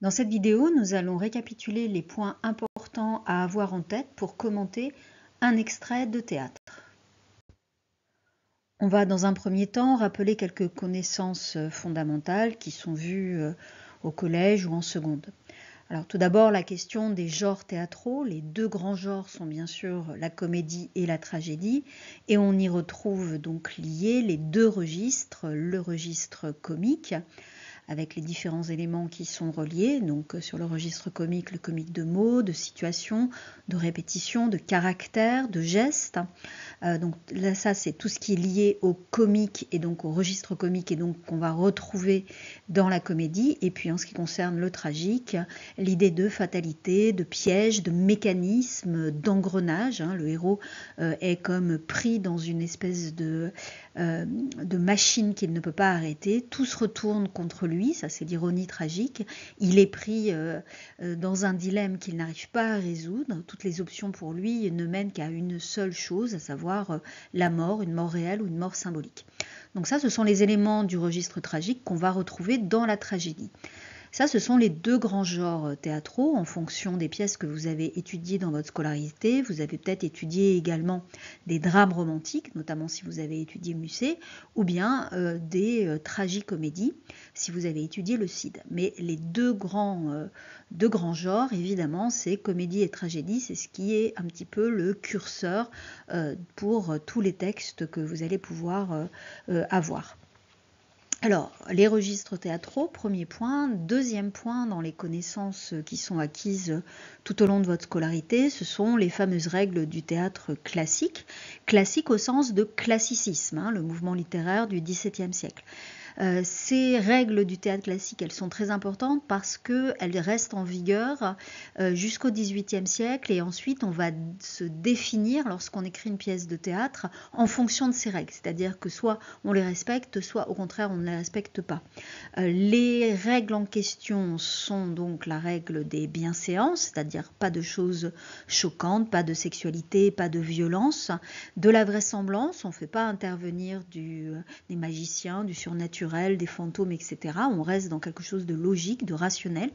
Dans cette vidéo, nous allons récapituler les points importants à avoir en tête pour commenter un extrait de théâtre. On va dans un premier temps rappeler quelques connaissances fondamentales qui sont vues au collège ou en seconde. Alors tout d'abord la question des genres théâtraux. Les deux grands genres sont bien sûr la comédie et la tragédie, et on y retrouve donc liés les deux registres, le registre comique, avec les différents éléments qui sont reliés, donc sur le registre comique, le comique de mots, de situation, de répétition, de caractère, de gestes. Donc là, ça c'est tout ce qui est lié au comique et donc au registre comique et donc qu'on va retrouver dans la comédie. Et puis en ce qui concerne le tragique, l'idée de fatalité, de piège, de mécanisme, d'engrenage. Le héros est comme pris dans une espèce de machine qu'il ne peut pas arrêter. Tout se retourne contre lui, ça c'est l'ironie tragique. Il est pris dans un dilemme qu'il n'arrive pas à résoudre. Toutes les options pour lui ne mènent qu'à une seule chose, à savoir la mort, une mort réelle ou une mort symbolique. Donc ça, ce sont les éléments du registre tragique qu'on va retrouver dans la tragédie. Ça, ce sont les deux grands genres théâtraux en fonction des pièces que vous avez étudiées dans votre scolarité. Vous avez peut-être étudié également des drames romantiques, notamment si vous avez étudié Musset, ou bien des tragicomédies, si vous avez étudié le Cid. Mais les deux grands genres, évidemment, c'est comédie et tragédie. C'est ce qui est un petit peu le curseur pour tous les textes que vous allez pouvoir avoir. Alors, les registres théâtraux, premier point. Deuxième point, dans les connaissances qui sont acquises tout au long de votre scolarité, ce sont les fameuses règles du théâtre classique. Classique au sens de classicisme, le mouvement littéraire du XVIIe siècle. Ces règles du théâtre classique, elles sont très importantes parce qu'elles restent en vigueur jusqu'au XVIIIe siècle, et ensuite on va se définir lorsqu'on écrit une pièce de théâtre en fonction de ces règles, c'est-à-dire que soit on les respecte, soit au contraire on ne les respecte pas. Les règles en question sont donc la règle des bienséances, c'est-à-dire pas de choses choquantes, pas de sexualité, pas de violence, de la vraisemblance, on ne fait pas intervenir des magiciens, du surnaturel, des fantômes, etc. On reste dans quelque chose de logique, de rationnel,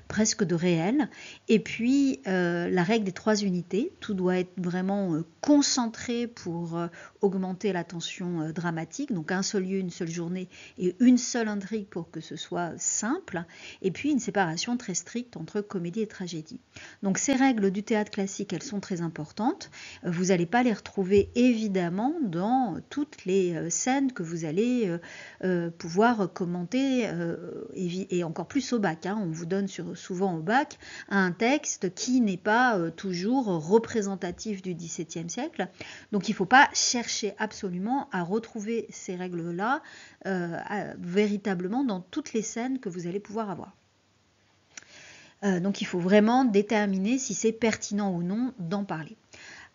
presque de réel. Et puis la règle des trois unités, tout doit être vraiment concentré pour augmenter la tension dramatique, donc un seul lieu, une seule journée et une seule intrigue pour que ce soit simple, et puis une séparation très stricte entre comédie et tragédie. Donc ces règles du théâtre classique, elles sont très importantes. Vous n'allez pas les retrouver évidemment dans toutes les scènes que vous allez pouvoir commenter, et encore plus au bac. On vous donne souvent au bac un texte qui n'est pas toujours représentatif du XVIIe siècle. Donc il ne faut pas chercher absolument à retrouver ces règles-là véritablement dans toutes les scènes que vous allez pouvoir avoir. Donc il faut vraiment déterminer si c'est pertinent ou non d'en parler.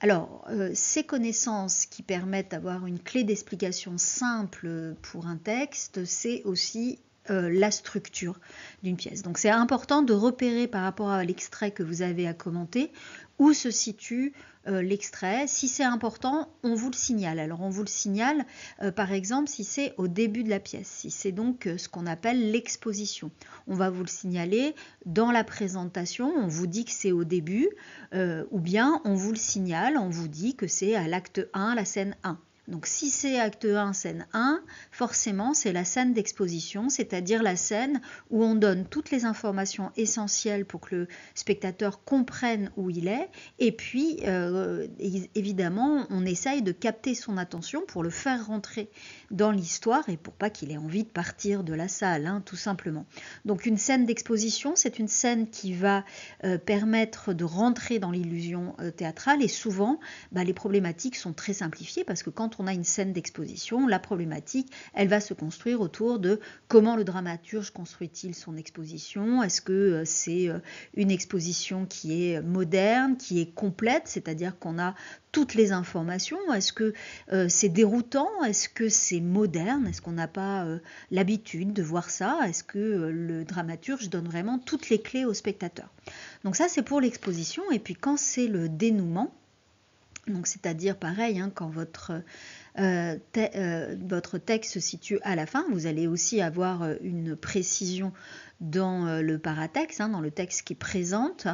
Alors, ces connaissances qui permettent d'avoir une clé d'explication simple pour un texte, c'est aussi la structure d'une pièce. Donc c'est important de repérer par rapport à l'extrait que vous avez à commenter où se situe l'extrait. Si c'est important, on vous le signale. Alors on vous le signale par exemple si c'est au début de la pièce, si c'est donc ce qu'on appelle l'exposition. On va vous le signaler dans la présentation, on vous dit que c'est au début, ou bien on vous le signale, on vous dit que c'est à l'acte 1, la scène 1. Donc si c'est acte 1, scène 1, forcément c'est la scène d'exposition, c'est-à-dire la scène où on donne toutes les informations essentielles pour que le spectateur comprenne où il est, et puis évidemment on essaye de capter son attention pour le faire rentrer dans l'histoire et pour pas qu'il ait envie de partir de la salle, tout simplement. Donc une scène d'exposition, c'est une scène qui va permettre de rentrer dans l'illusion théâtrale, et souvent les problématiques sont très simplifiées parce que quand on a une scène d'exposition, la problématique, elle va se construire autour de comment le dramaturge construit-il son exposition. Est-ce que c'est une exposition qui est moderne, qui est complète, c'est-à-dire qu'on a toutes les informations? Est-ce que c'est déroutant? Est-ce que c'est moderne? Est-ce qu'on n'a pas l'habitude de voir ça? Est-ce que le dramaturge donne vraiment toutes les clés au spectateur? Donc ça, c'est pour l'exposition. Et puis quand c'est le dénouement, donc c'est-à-dire pareil, quand votre texte se situe à la fin, vous allez aussi avoir une précision dans le paratexte, dans le texte qui présente,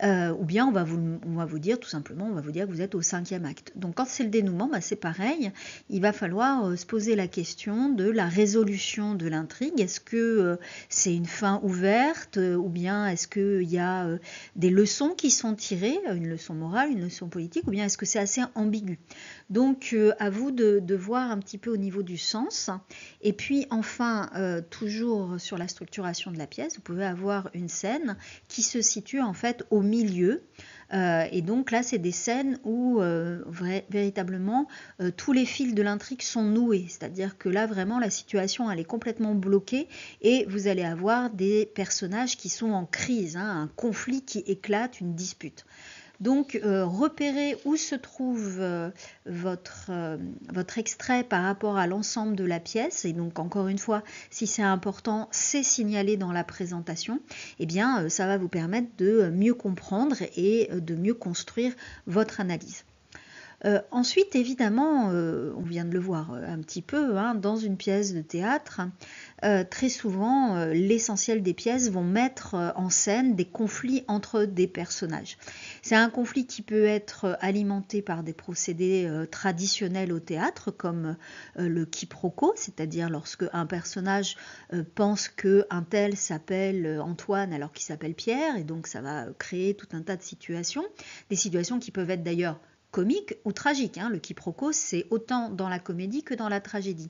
ou bien on va vous dire tout simplement, on va vous dire que vous êtes au 5e acte. Donc quand c'est le dénouement, c'est pareil, il va falloir se poser la question de la résolution de l'intrigue. Est-ce que c'est une fin ouverte, ou bien est-ce qu'il y a des leçons qui sont tirées, une leçon morale, une leçon politique, ou bien est-ce que c'est assez ambigu? Donc à vous de voir un petit peu au niveau du sens. Et puis enfin, toujours sur la structuration de la pièce, vous pouvez avoir une scène qui se situe en fait au milieu. Et donc là, c'est des scènes où véritablement tous les fils de l'intrigue sont noués. C'est-à-dire que là, vraiment, la situation, elle est complètement bloquée et vous allez avoir des personnages qui sont en crise, un conflit qui éclate, une dispute. Donc, repérez où se trouve votre extrait par rapport à l'ensemble de la pièce. Et donc, encore une fois, si c'est important, c'est signalé dans la présentation. Eh bien, ça va vous permettre de mieux comprendre et de mieux construire votre analyse. Ensuite, évidemment, on vient de le voir un petit peu, dans une pièce de théâtre, très souvent, l'essentiel des pièces vont mettre en scène des conflits entre des personnages. C'est un conflit qui peut être alimenté par des procédés traditionnels au théâtre, comme le quiproquo, c'est-à-dire lorsque un personnage pense qu'un tel s'appelle Antoine alors qu'il s'appelle Pierre, et donc ça va créer tout un tas de situations, des situations qui peuvent être d'ailleurs comique ou tragique. Le quiproquo, c'est autant dans la comédie que dans la tragédie.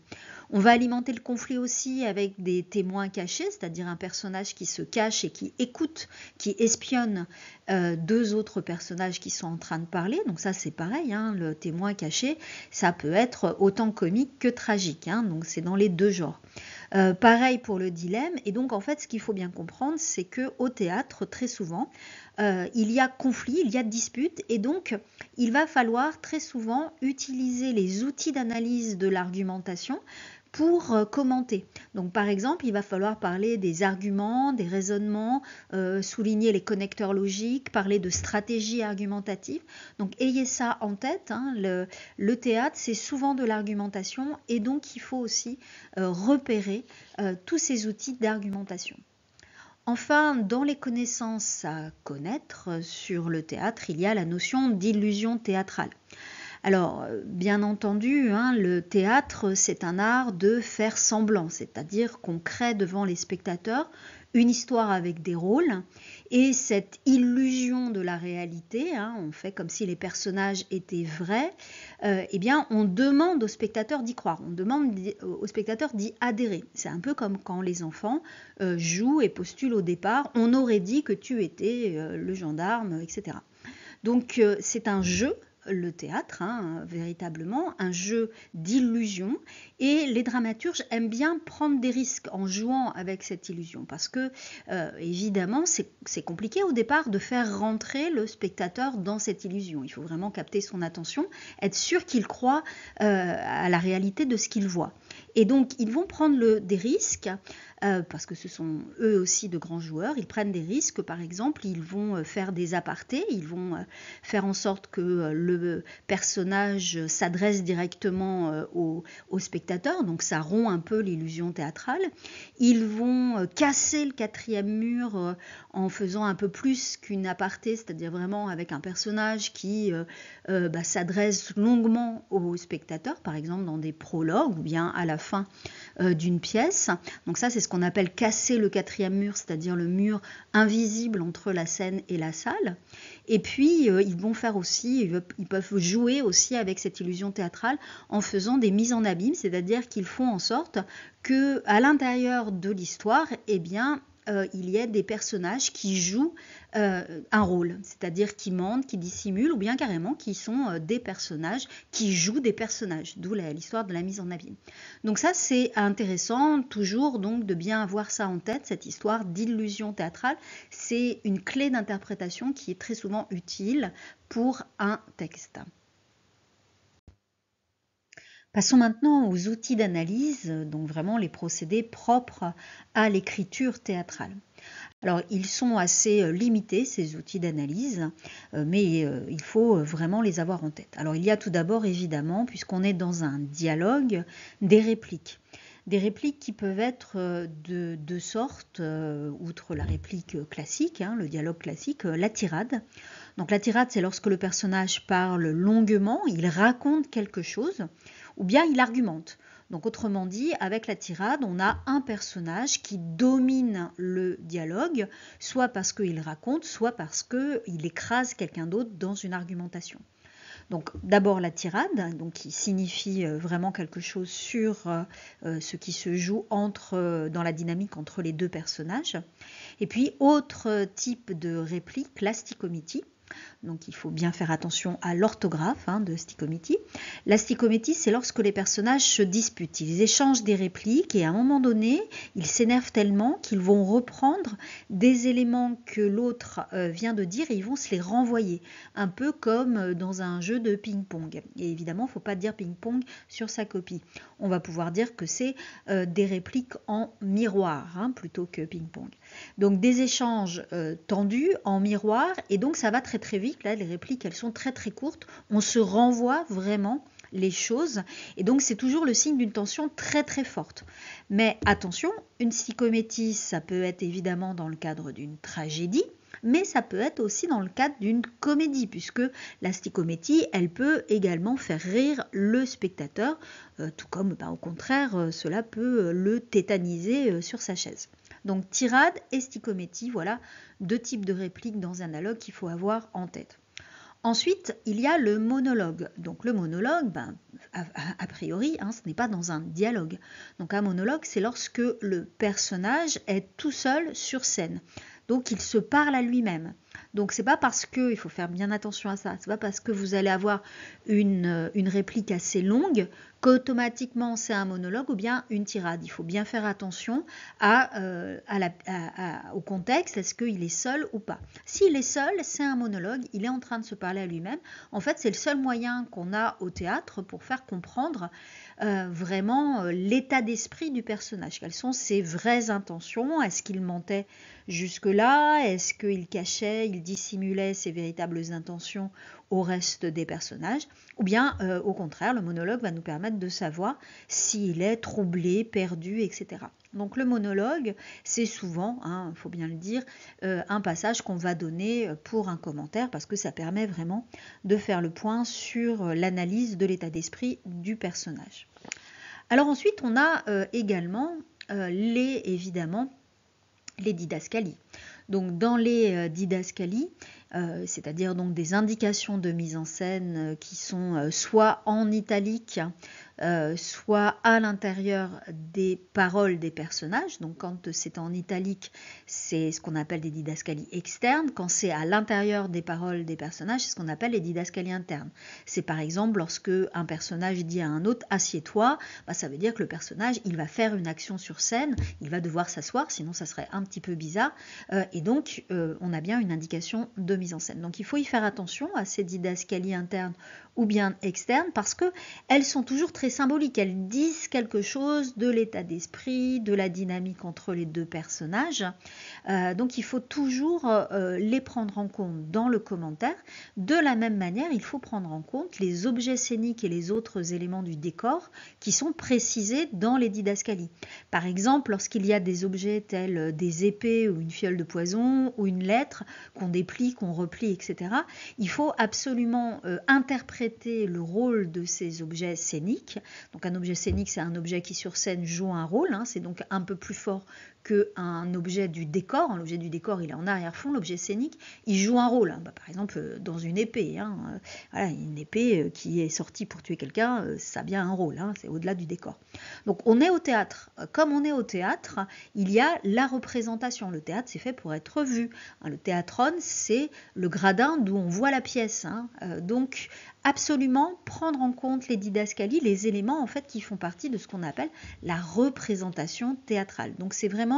On va alimenter le conflit aussi avec des témoins cachés, c'est-à-dire un personnage qui se cache et qui écoute, qui espionne deux autres personnages qui sont en train de parler. Donc ça, c'est pareil, le témoin caché, ça peut être autant comique que tragique. Donc c'est dans les deux genres. Pareil pour le dilemme. Et donc en fait, ce qu'il faut bien comprendre, c'est qu'au théâtre, très souvent, il y a conflit, il y a dispute, et donc il va falloir très souvent utiliser les outils d'analyse de l'argumentation pour commenter. Donc par exemple, il va falloir parler des arguments, des raisonnements, souligner les connecteurs logiques, parler de stratégie argumentative. Donc ayez ça en tête, le théâtre, c'est souvent de l'argumentation, et donc il faut aussi repérer tous ces outils d'argumentation. Enfin, dans les connaissances à connaître sur le théâtre, il y a la notion d'illusion théâtrale. Alors, bien entendu, le théâtre, c'est un art de faire semblant, c'est-à-dire qu'on crée devant les spectateurs une histoire avec des rôles, et cette illusion de la réalité, on fait comme si les personnages étaient vrais, eh bien, on demande aux spectateurs d'y croire, on demande aux spectateurs d'y adhérer. C'est un peu comme quand les enfants jouent et postulent au départ, on aurait dit que tu étais le gendarme, etc. Donc, c'est un jeu, le théâtre, véritablement, un jeu d'illusion, et les dramaturges aiment bien prendre des risques en jouant avec cette illusion, parce que évidemment c'est compliqué au départ de faire rentrer le spectateur dans cette illusion. Il faut vraiment capter son attention, être sûr qu'il croit à la réalité de ce qu'il voit. Et donc ils vont prendre des risques, parce que ce sont eux aussi de grands joueurs. Ils prennent des risques, par exemple, ils vont faire des apartés, ils vont faire en sorte que le personnage s'adresse directement au spectateur, donc ça rompt un peu l'illusion théâtrale. Ils vont casser le 4e mur en faisant un peu plus qu'une aparté, c'est-à-dire vraiment avec un personnage qui s'adresse longuement au spectateur, par exemple dans des prologues ou bien à la fin d'une pièce. Donc ça, c'est ce qu'on appelle casser le 4e mur, c'est-à-dire le mur invisible entre la scène et la salle. Et puis, ils vont faire aussi, ils peuvent jouer aussi avec cette illusion théâtrale en faisant des mises en abîme, c'est-à-dire qu'ils font en sorte que, à l'intérieur de l'histoire, eh bien, il y ait des personnages qui jouent un rôle, c'est-à-dire qui mentent, qui dissimulent, ou bien carrément qui sont des personnages, qui jouent des personnages, d'où l'histoire de la mise en abîme. Donc ça, c'est intéressant toujours donc de bien avoir ça en tête, cette histoire d'illusion théâtrale. C'est une clé d'interprétation qui est très souvent utile pour un texte. Passons maintenant aux outils d'analyse, donc vraiment les procédés propres à l'écriture théâtrale. Alors, ils sont assez limités, ces outils d'analyse, mais il faut vraiment les avoir en tête. Alors, il y a tout d'abord, évidemment, puisqu'on est dans un dialogue, des répliques. Des répliques qui peuvent être de deux sortes, outre la réplique classique, le dialogue classique, la tirade. Donc la tirade, c'est lorsque le personnage parle longuement, il raconte quelque chose, ou bien il argumente. Donc autrement dit, avec la tirade, on a un personnage qui domine le dialogue, soit parce qu'il raconte, soit parce qu'il écrase quelqu'un d'autre dans une argumentation. Donc d'abord la tirade, donc qui signifie vraiment quelque chose sur ce qui se joue dans la dynamique entre les deux personnages. Et puis autre type de réplique, la stichométie. Donc il faut bien faire attention à l'orthographe de stichométie. La stichométie, c'est lorsque les personnages se disputent, ils échangent des répliques et à un moment donné, ils s'énervent tellement qu'ils vont reprendre des éléments que l'autre vient de dire et ils vont se les renvoyer, un peu comme dans un jeu de ping-pong. Et évidemment, il ne faut pas dire ping-pong sur sa copie. On va pouvoir dire que c'est des répliques en miroir plutôt que ping-pong. Donc des échanges tendus en miroir et donc ça va très très vite. Là, les répliques, elles sont très très courtes. On se renvoie vraiment les choses. Et donc, c'est toujours le signe d'une tension très très forte. Mais attention, une stichométie, ça peut être évidemment dans le cadre d'une tragédie, mais ça peut être aussi dans le cadre d'une comédie, puisque la stichométie, elle peut également faire rire le spectateur, tout comme, au contraire, cela peut le tétaniser sur sa chaise. Donc tirade et stichométie, voilà deux types de répliques dans un dialogue qu'il faut avoir en tête. Ensuite, il y a le monologue. Donc le monologue, a priori, ce n'est pas dans un dialogue. Donc un monologue, c'est lorsque le personnage est tout seul sur scène. Donc il se parle à lui-même. Donc c'est pas parce que, il faut faire bien attention à ça, c'est pas parce que vous allez avoir une réplique assez longue qu'automatiquement c'est un monologue ou bien une tirade. Il faut bien faire attention au contexte, est-ce qu'il est seul ou pas. S'il est seul, c'est un monologue, il est en train de se parler à lui-même. En fait, c'est le seul moyen qu'on a au théâtre pour faire comprendre vraiment l'état d'esprit du personnage. Quelles sont ses vraies intentions? Est-ce qu'il mentait jusque-là? Est-ce qu'il cachait, il dissimulait ses véritables intentions au reste des personnages? Ou bien, au contraire, le monologue va nous permettre de savoir s'il est troublé, perdu, etc. Donc le monologue, c'est souvent, il faut bien le dire, un passage qu'on va donner pour un commentaire parce que ça permet vraiment de faire le point sur l'analyse de l'état d'esprit du personnage. Alors ensuite, on a également évidemment, les didascalies. Donc dans les didascalies, c'est-à-dire donc des indications de mise en scène qui sont soit en italique, soit à l'intérieur des paroles des personnages. Donc quand c'est en italique, c'est ce qu'on appelle des didascalies externes. Quand c'est à l'intérieur des paroles des personnages, c'est ce qu'on appelle les didascalies internes. C'est par exemple lorsque un personnage dit à un autre « assieds-toi », ça veut dire que le personnage, il va faire une action sur scène, il va devoir s'asseoir, sinon ça serait un petit peu bizarre. Et donc, on a bien une indication de mise en scène. Donc il faut y faire attention à ces didascalies internes ou bien externes parce qu'elles sont toujours très symboliques. Elles disent quelque chose de l'état d'esprit, de la dynamique entre les deux personnages. Donc il faut toujours les prendre en compte dans le commentaire. De la même manière, il faut prendre en compte les objets scéniques et les autres éléments du décor qui sont précisés dans les didascalies. Par exemple, lorsqu'il y a des objets tels des épées ou une fiole de poison ou une lettre qu'on déplie, qu'on replie, etc., il faut absolument interpréter le rôle de ces objets scéniques. Donc un objet scénique, c'est un objet qui sur scène joue un rôle, c'est donc un peu plus fort qu'un objet du décor. L'objet du décor, il est en arrière-fond. L'objet scénique, il joue un rôle. Par exemple, dans une épée. Voilà, une épée qui est sortie pour tuer quelqu'un, ça a bien un rôle. C'est au-delà du décor. Donc on est au théâtre. Comme on est au théâtre, il y a la représentation. Le théâtre, c'est fait pour être vu. Le théâtron, c'est le gradin d'où on voit la pièce. Donc absolument prendre en compte les didascalies, les éléments en fait qui font partie de ce qu'on appelle la représentation théâtrale. Donc c'est vraiment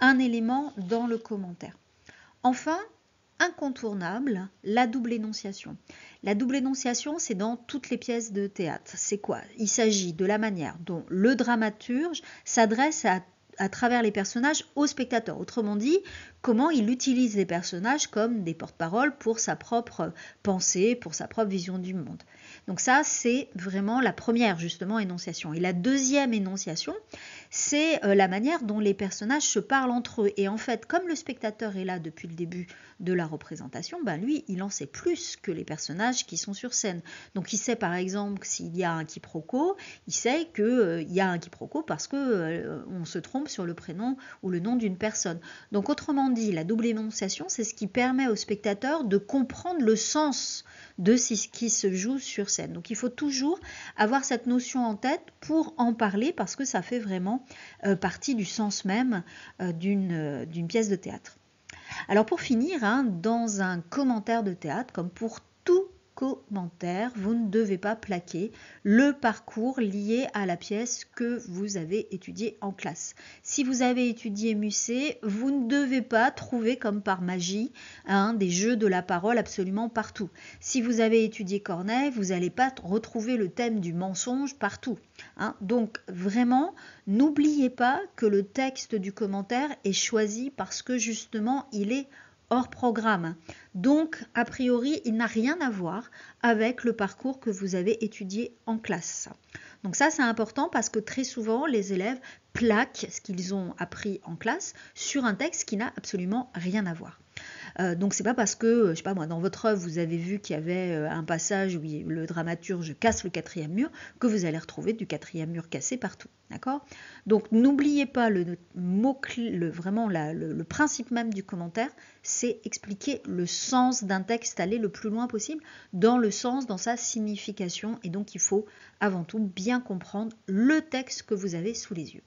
un élément dans le commentaire. Enfin, incontournable, la double énonciation. La double énonciation, c'est dans toutes les pièces de théâtre. C'est quoi? Il s'agit de la manière dont le dramaturge s'adresse à travers les personnages au spectateur. Autrement dit, comment il utilise les personnages comme des porte-paroles pour sa propre pensée, pour sa propre vision du monde. Donc ça, c'est vraiment la première, justement, énonciation. Et la deuxième énonciation, c'est la manière dont les personnages se parlent entre eux. Et en fait, comme le spectateur est là depuis le début de la représentation, ben lui, il en sait plus que les personnages qui sont sur scène. Donc il sait par exemple s'il y a un quiproquo, il sait qu'il y a un quiproquo parce qu'on se trompe sur le prénom ou le nom d'une personne. Donc autrement dit, la double énonciation, c'est ce qui permet au spectateur de comprendre le sens de ce qui se joue sur scène. Donc il faut toujours avoir cette notion en tête pour en parler parce que ça fait vraiment partie du sens même d'une pièce de théâtre. Alors pour finir, dans un commentaire de théâtre, comme pour tout commentaire, vous ne devez pas plaquer le parcours lié à la pièce que vous avez étudiée en classe. Si vous avez étudié Musset, vous ne devez pas trouver comme par magie des jeux de la parole absolument partout. Si vous avez étudié Corneille, vous n'allez pas retrouver le thème du mensonge partout. Donc vraiment, n'oubliez pas que le texte du commentaire est choisi parce que justement il est hors programme. Donc, a priori, il n'a rien à voir avec le parcours que vous avez étudié en classe. Donc ça, c'est important parce que très souvent, les élèves plaquent ce qu'ils ont appris en classe sur un texte qui n'a absolument rien à voir. Donc c'est pas parce que, je sais pas moi, dans votre œuvre, vous avez vu qu'il y avait un passage où le dramaturge casse le quatrième mur, que vous allez retrouver du quatrième mur cassé partout. D'accord ? Donc n'oubliez pas le principe même du commentaire, c'est expliquer le sens d'un texte, aller le plus loin possible dans le sens, dans sa signification. Et donc il faut avant tout bien comprendre le texte que vous avez sous les yeux.